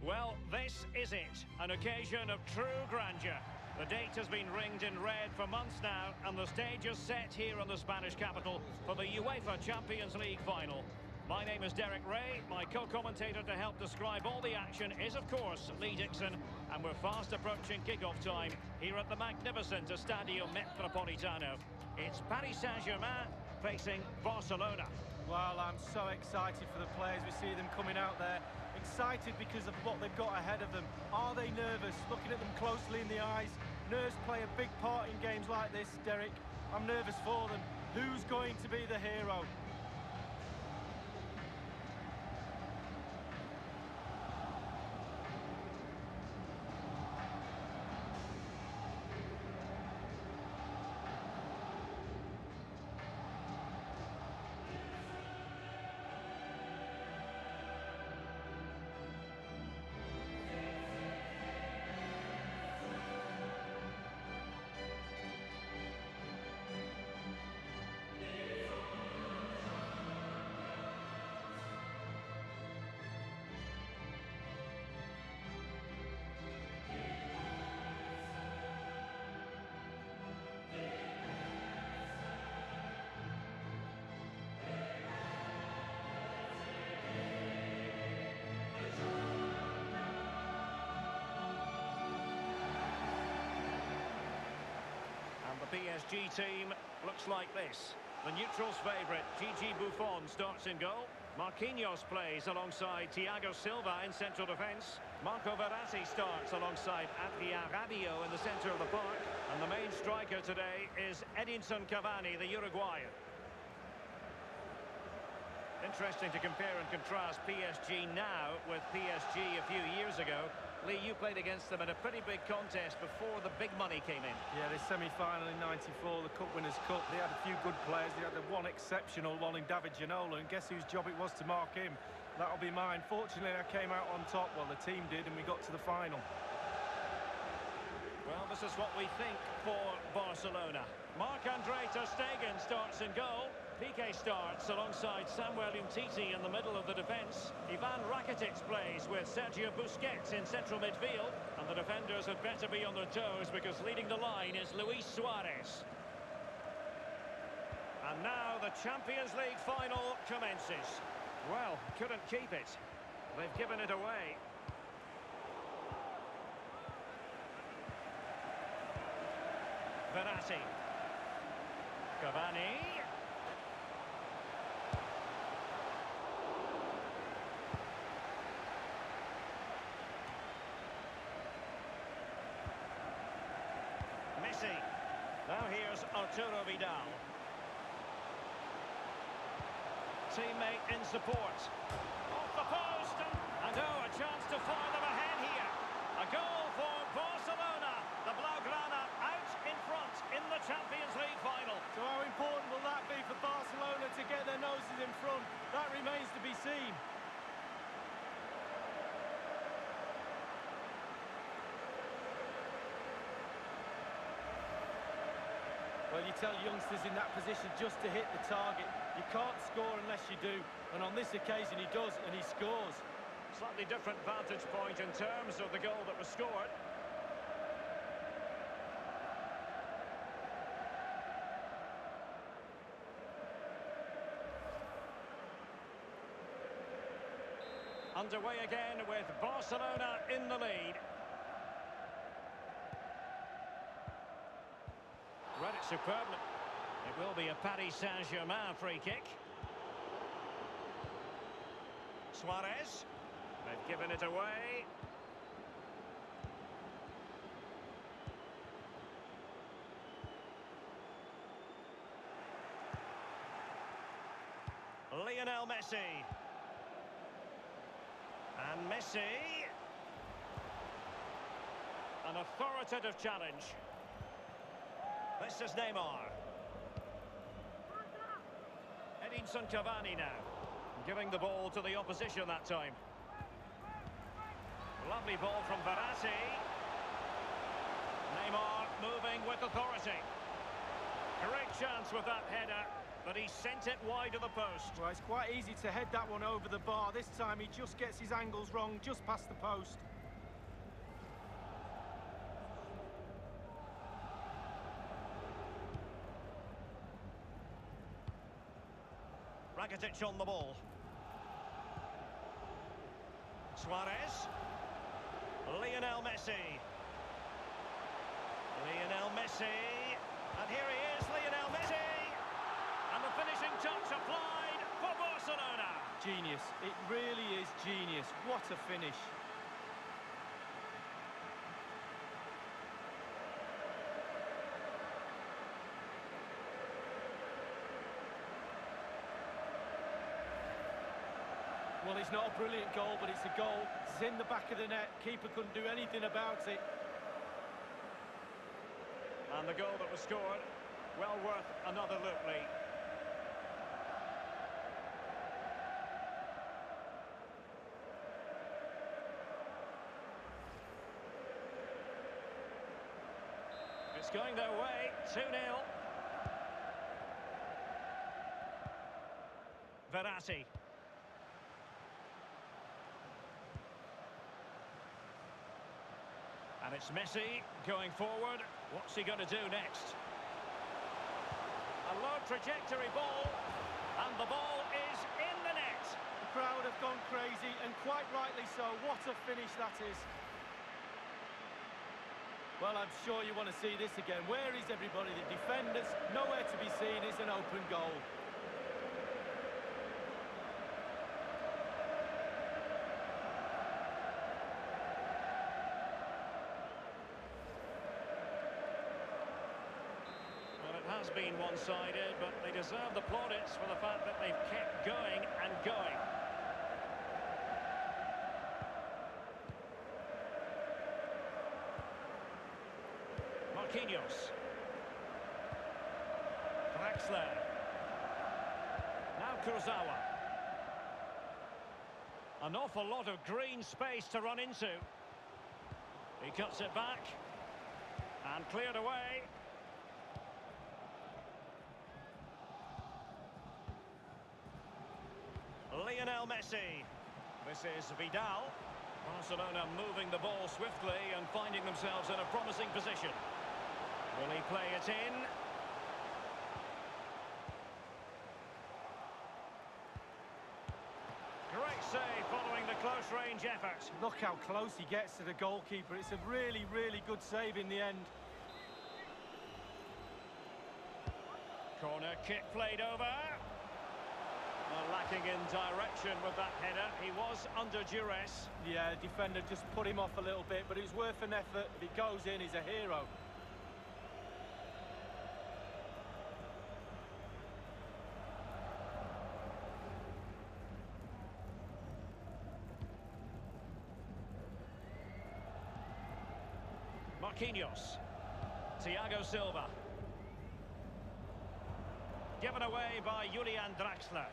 Well, this is it, an occasion of true grandeur. The date has been ringed in red for months now, and the stage is set here in the Spanish capital for the UEFA Champions League final. My name is Derek Ray. My co-commentator to help describe all the action is, of course, Lee Dixon. And we're fast approaching kick-off time here at the magnificent Estadio Metropolitano. It's Paris Saint-Germain facing Barcelona. Well, I'm so excited for the players. We see them coming out there. Excited because of what they've got ahead of them. Are they nervous? Looking at them closely in the eyes. Nerves play a big part in games like this, Derek. I'm nervous for them. Who's going to be the hero? The PSG team looks like this. The neutrals' favourite, Gigi Buffon, starts in goal. Marquinhos plays alongside Thiago Silva in central defence. Marco Verratti starts alongside Adrien Rabiot in the centre of the park. And the main striker today is Edinson Cavani, the Uruguayan. Interesting to compare and contrast PSG now with PSG a few years ago. Lee, you played against them in a pretty big contest before the big money came in. Yeah, the semi-final in '94, the Cup Winners' Cup. They had a few good players. They had the one exceptional one in David Ginola, and guess whose job it was to mark him? That'll be mine. Fortunately, I came out on top. Well, the team did, and we got to the final. Well, this is what we think for Barcelona. Marc-Andre ter Stegen starts in goal. Piqué starts alongside Samuel Umtiti in the middle of the defence. Ivan Rakitic plays with Sergio Busquets in central midfield. And the defenders had better be on their toes because leading the line is Luis Suarez. And now the Champions League final commences. Well, couldn't keep it. They've given it away. Verratti. Cavani. Messi. Now here's Arturo Vidal. Teammate in support. Off the post. And oh, a chance to fire them ahead here. A goal for Barcelona. The Blaugrana out in front in the Champions League final. So how important will that be for Barcelona to get their noses in front? That remains to be seen. Well, you tell youngsters in that position just to hit the target. You can't score unless you do. And on this occasion he does, and he scores. Slightly different vantage point in terms of the goal that was scored. Underway again with Barcelona in the lead. Read it superbly. It will be a Paris Saint-Germain free kick. Suarez. They've given it away. Lionel Messi. And Messi. An authoritative challenge. This is Neymar. Edinson Cavani now. Giving the ball to the opposition that time. Lovely ball from Verratti. Neymar moving with authority. Great chance with that header. but he sent it wide of the post. Well, it's quite easy to head that one over the bar. This time he just gets his angles wrong, just past the post. Rakitic on the ball. Suarez. Lionel Messi. Lionel Messi. And here he is, Lionel Messi. And the finishing touch applied for Barcelona. Genius. It really is genius. What a finish. Well, it's not a brilliant goal, but it's a goal. It's in the back of the net. Keeper couldn't do anything about it. And the goal that was scored, well worth another look, Lee. It's going their way, 2-0. Verratti. And it's Messi going forward. What's he going to do next? A low trajectory ball, and the ball is in the net. The crowd have gone crazy, and quite rightly so. What a finish that is. Well, I'm sure you want to see this again. Where is everybody? The defenders, nowhere to be seen. It's an open goal. Has been one-sided, but they deserve the plaudits for the fact that they've kept going and going. Marquinhos. Draxler. Now Kurzawa. An awful lot of green space to run into. He cuts it back and cleared away. Lionel Messi. This is Vidal. Barcelona moving the ball swiftly and finding themselves in a promising position. Will he play it in? Great save following the close-range effort. Look how close he gets to the goalkeeper. It's a really, really good save in the end. Corner kick played over. Well, lacking in direction with that header. He was under duress. Yeah, the defender just put him off a little bit, but it was worth an effort. If it goes in, he's a hero. Marquinhos. Thiago Silva. Given away by Kylian Draxler.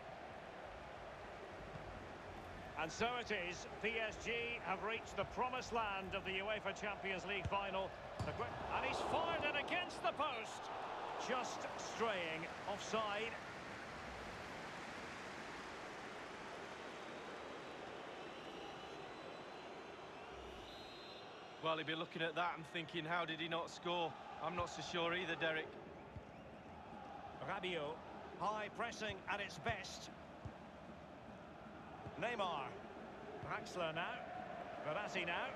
And so it is, PSG have reached the promised land of the UEFA Champions League final. And he's fired it against the post. Just straying offside. Well, he'd be looking at that and thinking, how did he not score? I'm not so sure either, Derek. Rabiot, high pressing at its best. Neymar, Draxler now, Verratti now.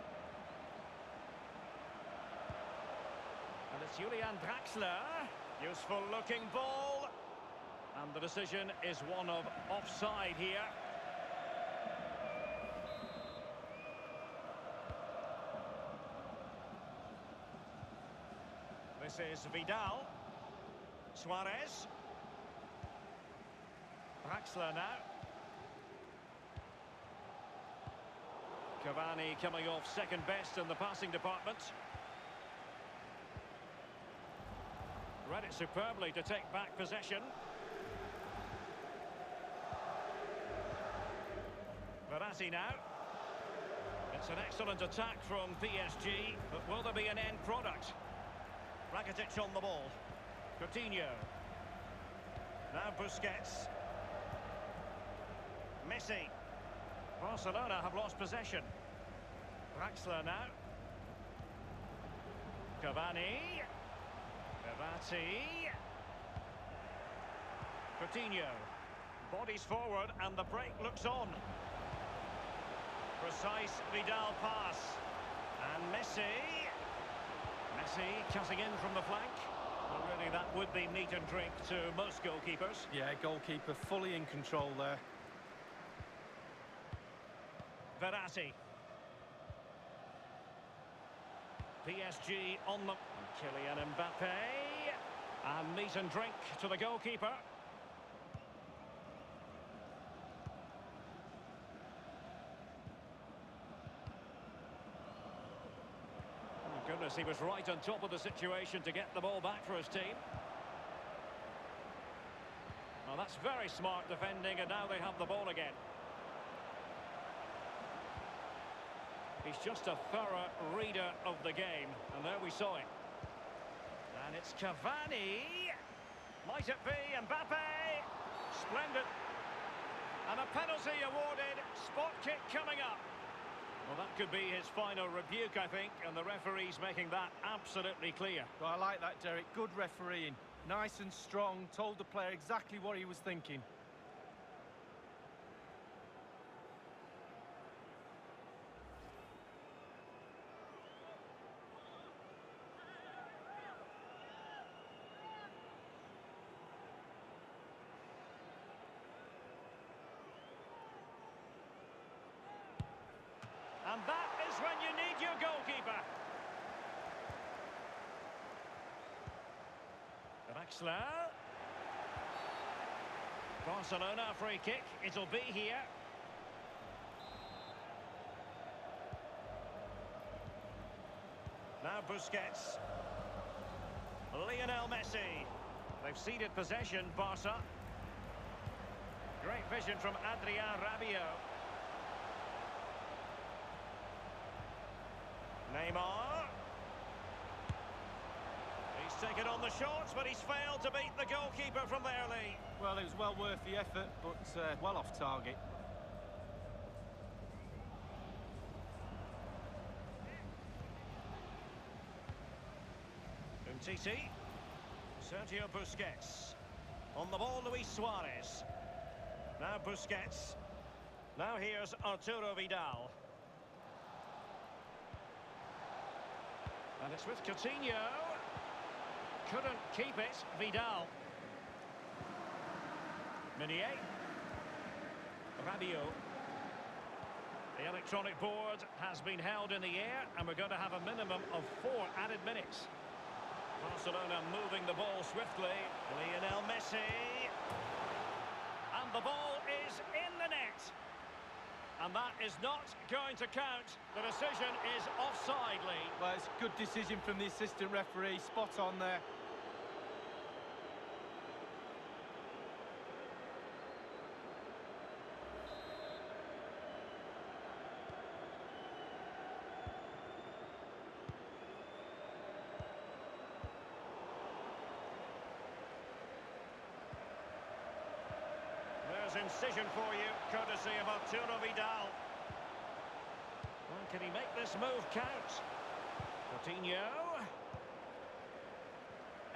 And it's Kylian Draxler, useful looking ball. And the decision is one of offside here. This is Vidal. Suarez. Draxler now. Cavani coming off second best in the passing department. Read it superbly to take back possession. Verratti now. It's an excellent attack from PSG, but will there be an end product? Rakitic on the ball. Coutinho. Now Busquets. Messi. Barcelona have lost possession. Draxler now. Cavani. Verratti. Coutinho. Bodies forward and the break looks on. Precise Vidal pass. And Messi. Messi cutting in from the flank. Well, really, that would be meat and drink to most goalkeepers. Yeah, goalkeeper fully in control there. Verratti. PSG on the... Kylian Mbappé. And meat and drink to the goalkeeper. Oh, goodness, he was right on top of the situation to get the ball back for his team. Well, that's very smart defending, and now they have the ball again. He's just a thorough reader of the game, and there we saw it. And it's Cavani. Might it be Mbappé? Splendid. And a penalty awarded. Spot kick coming up. Well, that could be his final rebuke, I think, and the referee's making that absolutely clear. Well, I like that, Derek. Good refereeing. Nice and strong. Told the player exactly what he was thinking. And that is when you need your goalkeeper. Draxler. Barcelona free kick. It'll be here. Now Busquets. Lionel Messi. They've ceded possession, Barca. Great vision from Adrien Rabiot. Neymar. He's taken on the shots, but he's failed to beat the goalkeeper from there, Lee. Well, it was well worth the effort, but well off target. Umtiti. Sergio Busquets. On the ball, Luis Suarez. Now Busquets. Now here's Arturo Vidal. And it's with Coutinho. Couldn't keep it, Vidal. Meunier. Rabiot. The electronic board has been held in the air, and we're going to have a minimum of 4 added minutes. Barcelona moving the ball swiftly. Lionel Messi. And the ball is in the net. And that is not going to count. The decision is offside, Lee. Well, it's a good decision from the assistant referee. Spot on there. There's incision for you, courtesy of Arturo Vidal. Well, can he make this move count? Coutinho.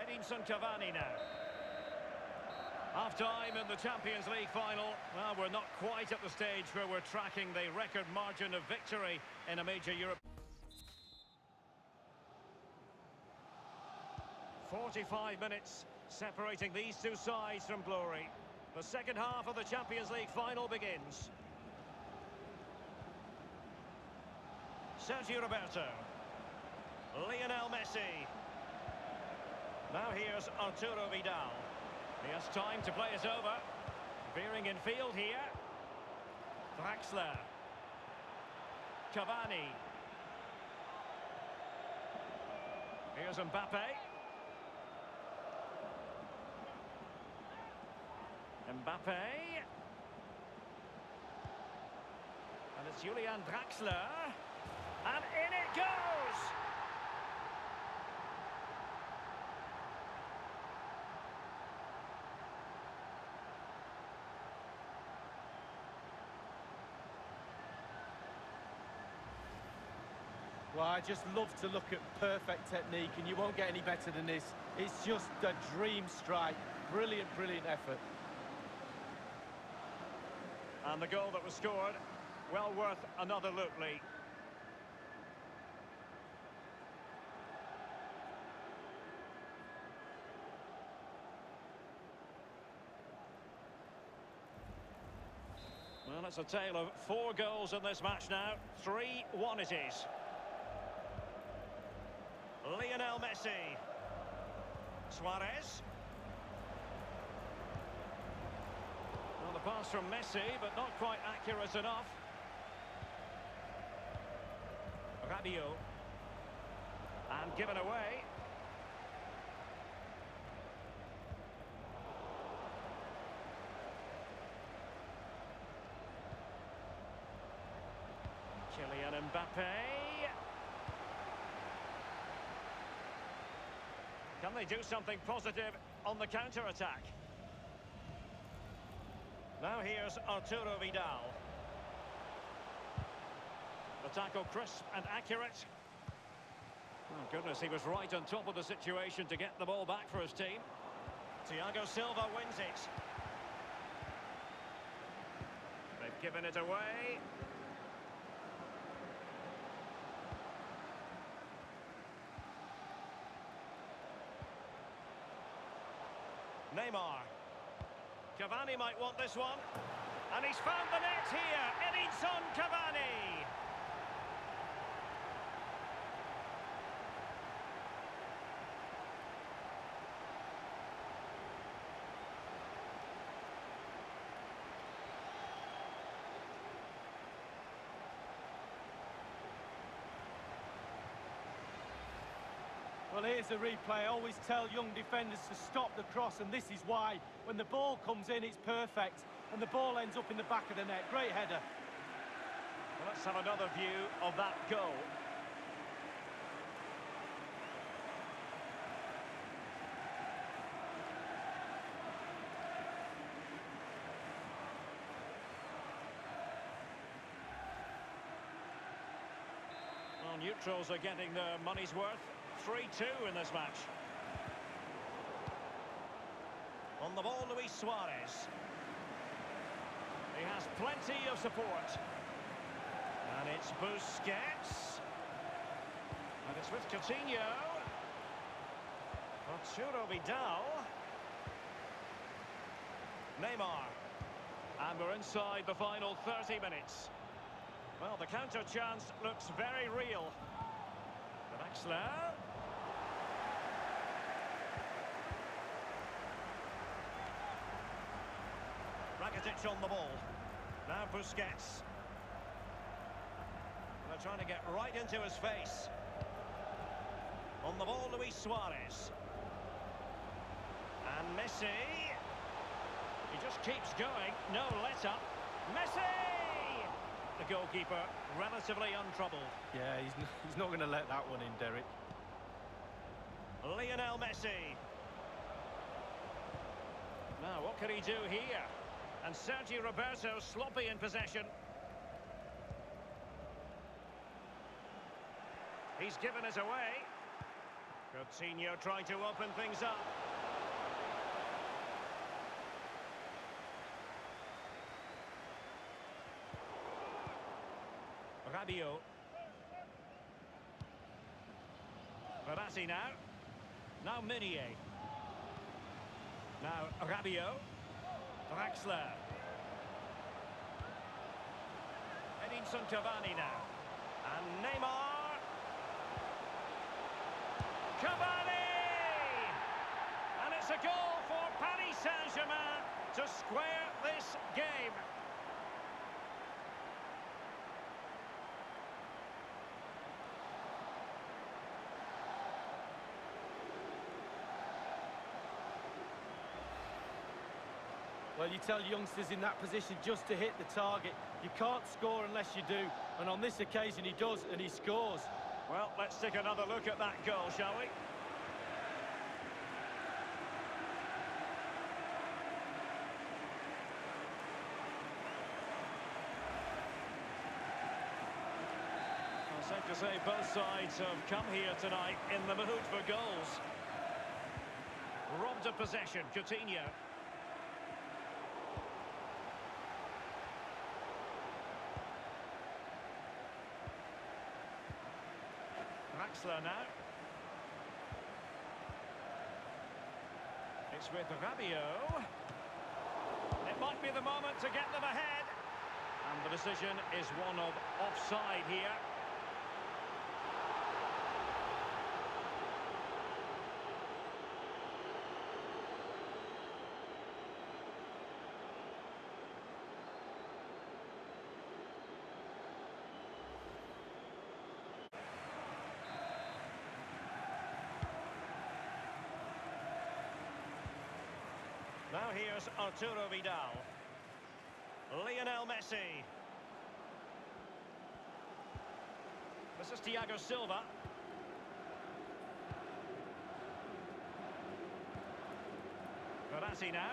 Edinson Cavani now. Half-time in the Champions League final. Well, we're not quite at the stage where we're tracking the record margin of victory in a major Europe. 45 minutes separating these two sides from glory. The second half of the Champions League final begins. Sergio Roberto. Lionel Messi. Now here's Arturo Vidal. He has time to play it over. Veering in field here. Draxler. Cavani. Here's Mbappé. Mbappé. And it's Julian Draxler. And in it goes! Well, I just love to look at perfect technique, and you won't get any better than this. It's just a dream strike. Brilliant, brilliant effort. And the goal that was scored, well worth another look, Lee. Well, it's a tale of 4 goals in this match now. 3-1 it is. Lionel Messi. Suarez. Well, the pass from Messi, but not quite accurate enough. Rabiot. And given away. Kylian Mbappé. Can they do something positive on the counter-attack? Now here's Arturo Vidal. The tackle crisp and accurate. Oh goodness, he was right on top of the situation to get the ball back for his team. Thiago Silva wins it. They've given it away. Neymar. Cavani might want this one. And he's found the net here. Edinson Cavani. Well, here's the replay. I always tell young defenders to stop the cross, and this is why. When the ball comes in, it's perfect, and the ball ends up in the back of the net. Great header. Well, let's have another view of that goal. Well, neutrals are getting their money's worth. 3-2 in this match. On the ball, Luis Suarez. He has plenty of support. And it's Busquets. And it's with Coutinho. Arturo Vidal. Neymar. And we're inside the final 30 minutes. Well, the counter chance looks very real. Draxler. Rakitic on the ball. Now Busquets. They're trying to get right into his face. On the ball, Luis Suarez. And Messi. He just keeps going. No let-up. Messi! The goalkeeper relatively untroubled. Yeah, he's not going to let that one in, Derek. Lionel Messi. Now, what can he do here? And Sergio Roberto sloppy in possession. He's given it away. Coutinho trying to open things up. Rabiot. Verratti now. Now Meunier. Now Rabiot. Draxler. Edinson Cavani now. And Neymar. Cavani! And it's a goal for Paris Saint-Germain to square this game. Well, you tell youngsters in that position just to hit the target. You can't score unless you do. And on this occasion, he does, and he scores. Well, let's take another look at that goal, shall we? Well, Safe to say both sides have come here tonight in the mood for goals. Robbed of possession, Coutinho. Draxler now. It's with Rabiot. It might be the moment to get them ahead. And the decision is one of offside here. Now here's Arturo Vidal. Lionel Messi. This is Thiago Silva. Verratti now.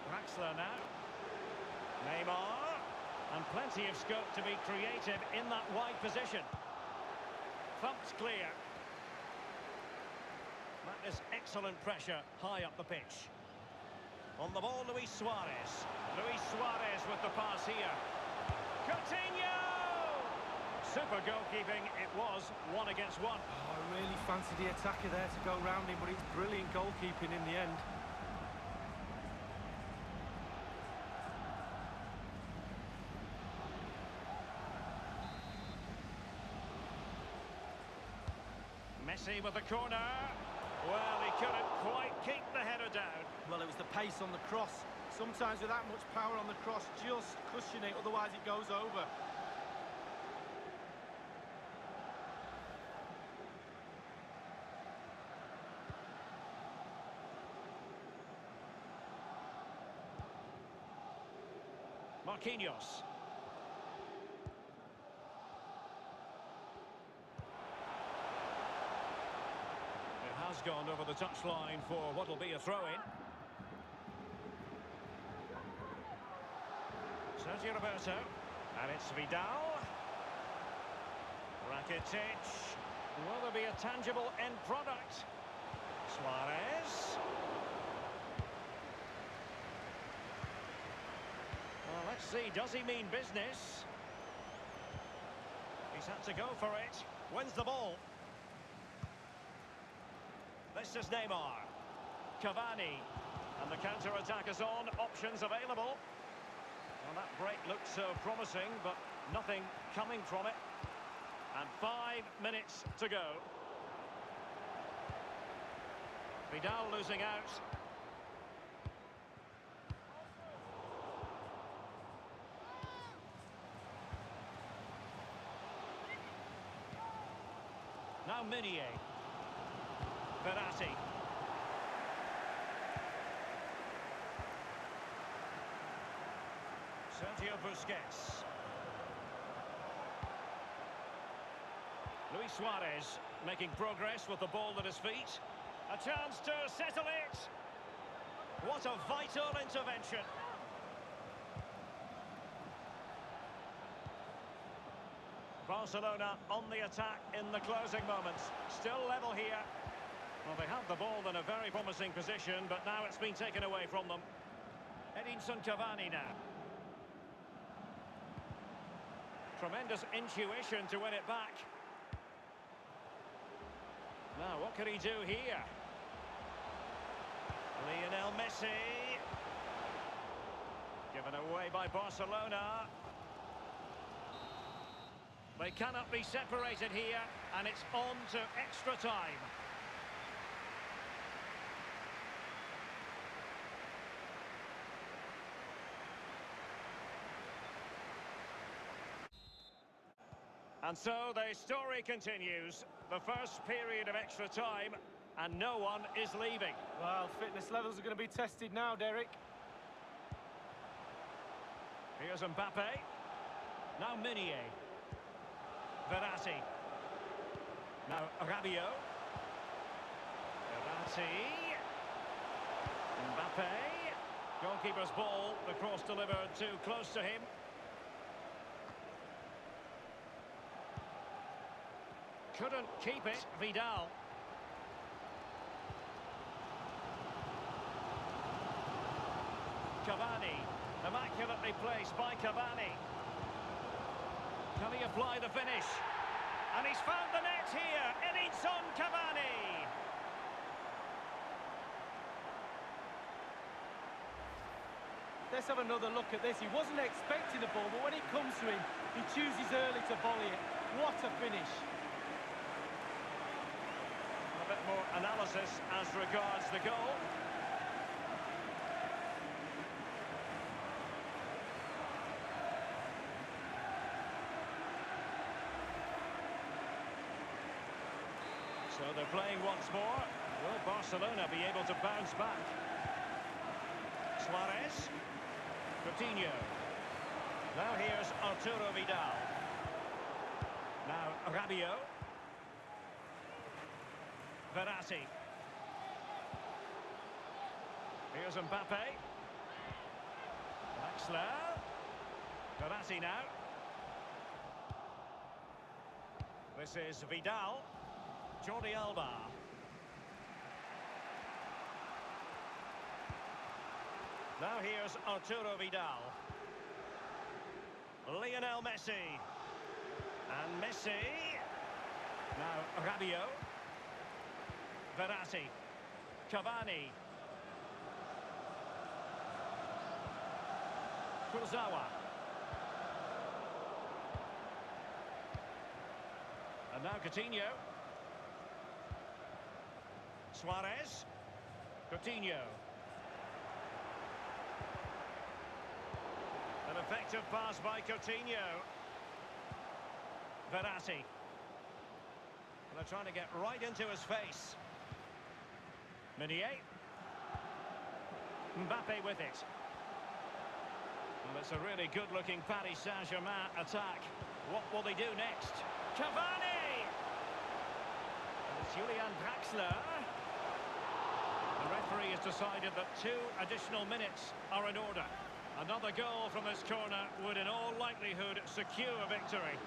Draxler now. Neymar. And plenty of scope to be creative in that wide position. Thumped clear. That is excellent pressure high up the pitch. On the ball, Luis Suarez. Luis Suarez with the pass here. Coutinho! Super goalkeeping. It was 1 against 1. Oh, I really fancied the attacker there to go round him, but it's brilliant goalkeeping in the end. Messi with the corner. Well, he couldn't quite keep the header down. Well, it was the pace on the cross. Sometimes with that much power on the cross, just cushion it, otherwise it goes over. Marquinhos. Has gone over the touchline for what will be a throw-in. Sergio Roberto. And it's Vidal. Rakitic. Will there be a tangible end product? Suarez. Well, let's see. Does he mean business? He's had to go for it. Wins the ball. This is Neymar. Cavani. And the counter-attack is on. Options available. Well, that break looked so promising, but nothing coming from it. And 5 minutes to go. Vidal losing out. Now Meunier. Verratti. Sergio Busquets. Luis Suarez making progress with the ball at his feet. A chance to settle it. What a vital intervention. Barcelona on the attack in the closing moments. Still level here. Well, they have the ball in a very promising position, but now it's been taken away from them. Edinson Cavani now. Tremendous intuition to win it back. Now, what can he do here? Lionel Messi. Given away by Barcelona. They cannot be separated here, and it's on to extra time. And so the story continues. The first period of extra time, and no one is leaving. Well, fitness levels are going to be tested now, Derek. Here's Mbappé. Now Meunier. Verratti. Now Rabiot. Verratti. Mbappé. Goalkeeper's ball. The cross delivered too close to him. couldn't keep it. Vidal. Cavani. Immaculately placed by Cavani. Can he apply the finish? And he's found the net here. Edinson Cavani. Let's have another look at this. He wasn't expecting the ball, but when it comes to him, he chooses early to volley it. What a finish. A bit more analysis as regards the goal. So they're playing once more. Will Barcelona be able to bounce back? Suarez. Coutinho. Now here's Arturo Vidal. Now Rabiot. Verratti. Here's Mbappé. Draxler. Verratti now. This is Vidal. Jordi Alba. Now here's Arturo Vidal. Lionel Messi. And Messi. Now Rabiot. Verratti. Cavani. Kurzawa. And now Coutinho. Suarez. Coutinho. An effective pass by Coutinho. Verratti. They're trying to get right into his face. Meunier. Mbappé with it. Well, it's a really good-looking Paris Saint-Germain attack. What will they do next? Cavani! And it's Julian Draxler. The referee has decided that 2 additional minutes are in order. Another goal from this corner would in all likelihood secure a victory.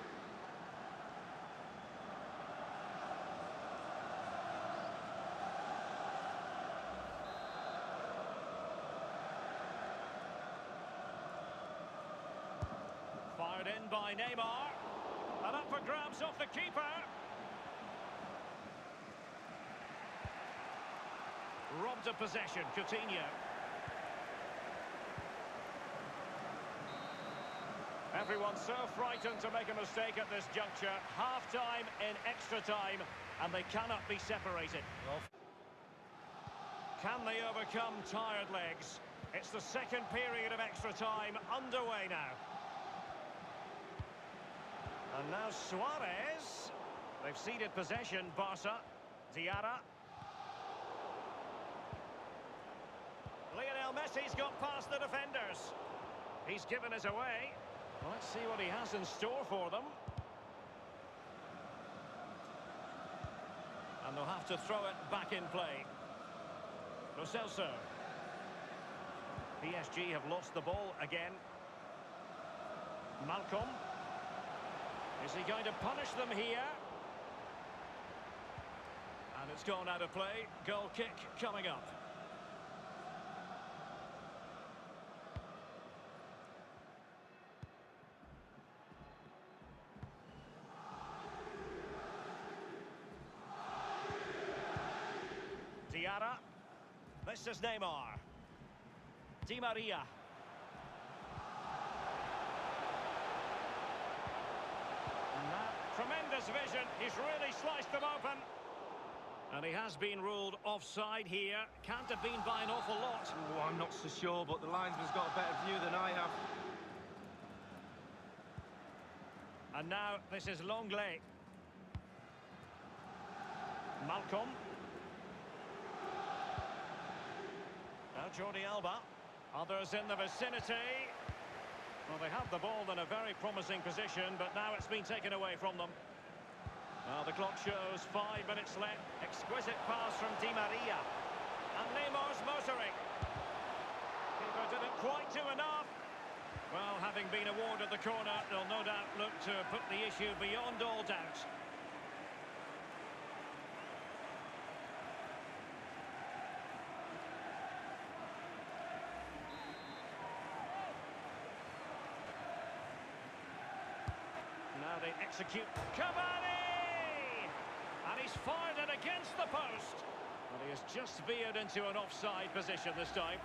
Fired in by Neymar. And up for grabs off the keeper. Robbed of possession, Coutinho. Everyone's so frightened to make a mistake at this juncture. Half-time in extra time, and they cannot be separated. Can they overcome tired legs? It's the second period of extra time underway now. And now Suarez. They've ceded possession, Barca. Diarra. Lionel Messi's got past the defenders. He's given us away. Let's see what he has in store for them. And they'll have to throw it back in play. Lo Celso. PSG have lost the ball again. Malcolm. Is he going to punish them here? And it's gone out of play. Goal kick coming up. Diarra. This is Neymar. Di Maria. Tremendous vision. He's really sliced them open. And he has been ruled offside here. Can't have been by an awful lot. Oh, I'm not so sure, but the linesman's got a better view than I have. And now this is Longley. Malcolm. Now Jordi Alba. Others in the vicinity. Well, they have the ball in a very promising position, but now it's been taken away from them. Now the clock shows 5 minutes left. Exquisite pass from Di Maria. And Neymar's motoring. Keeper didn't quite do enough. Well, having been awarded the corner, they'll no doubt look to put the issue beyond all doubt. they execute. Cavani! And he's fired it against the post. And he has just veered into an offside position this time.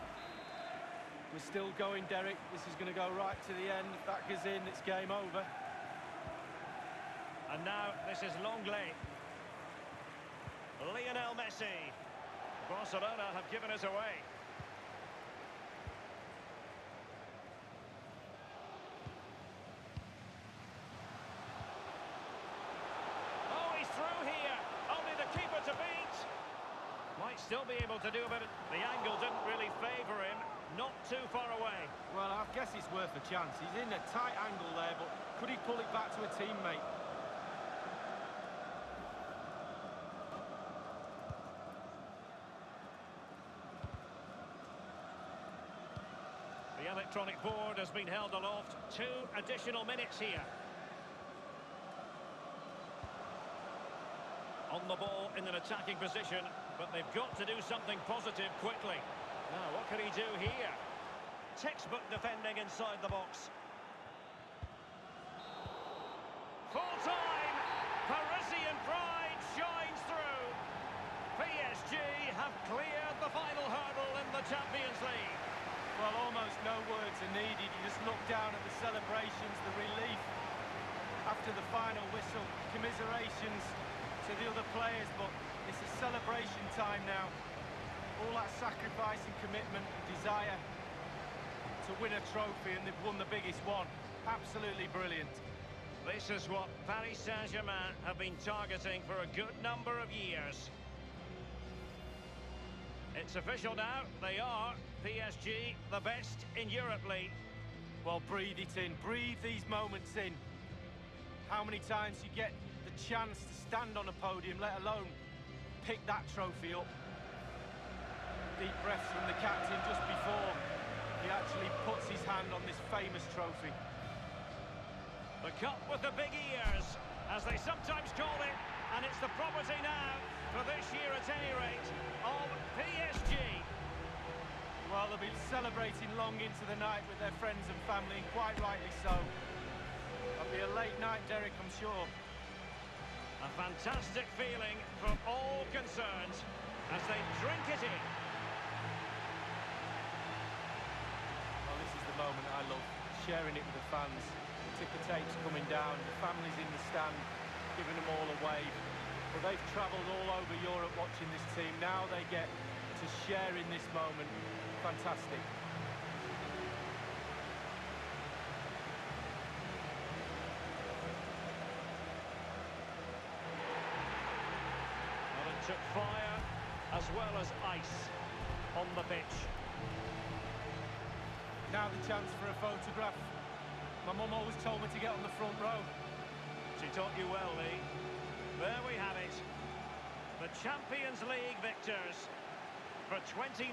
We're still going, Derek. This is going to go right to the end. If that goes in, it's game over. And now this is Longley. Lionel Messi. Barcelona have given us away. Oh, he's through here. Only the keeper to beat. Might still be able to do a bit. The angle didn't really favour him. Not too far away. Well, I guess it's worth a chance. He's in a tight angle there, but could he pull it back to a teammate? The electronic board has been held aloft. 2 additional minutes here. On the ball in an attacking position, but they've got to do something positive quickly. Now, what can he do here? Textbook defending inside the box. Full time! Parisian pride shines through. PSG have cleared the final hurdle in the Champions League. Well, almost no words are needed. You just look down at the celebrations, the relief after the final whistle. Commiserations to the other players, but it's a celebration time now. All that sacrifice and commitment and desire to win a trophy, and they've won the biggest one. Absolutely brilliant. This is what Paris Saint-Germain have been targeting for a good number of years. It's official now, they are PSG, the best in Europe League. Well, breathe it in, breathe these moments in. How many times you get the chance to stand on a podium, let alone pick that trophy up. Deep breaths from the captain just before he actually puts his hand on this famous trophy. The cup with the big ears, as they sometimes call it, and it's the property now, for this year at any rate, of PSG. Well, they'll be celebrating long into the night with their friends and family, and quite rightly so. It'll be a late night, Derek, I'm sure. A fantastic feeling for all concerned as they drink it in. Well, this is the moment I love, sharing it with the fans. The ticker tape's coming down, the family's in the stand, giving them all a wave. But they've travelled all over Europe watching this team. Now they get to share in this moment. Fantastic. Well, it took fire as well as ice on the pitch. Now the chance for a photograph. My mum always told me to get on the front row. She taught you well, Lee. There we have it. The Champions League victors for 2019.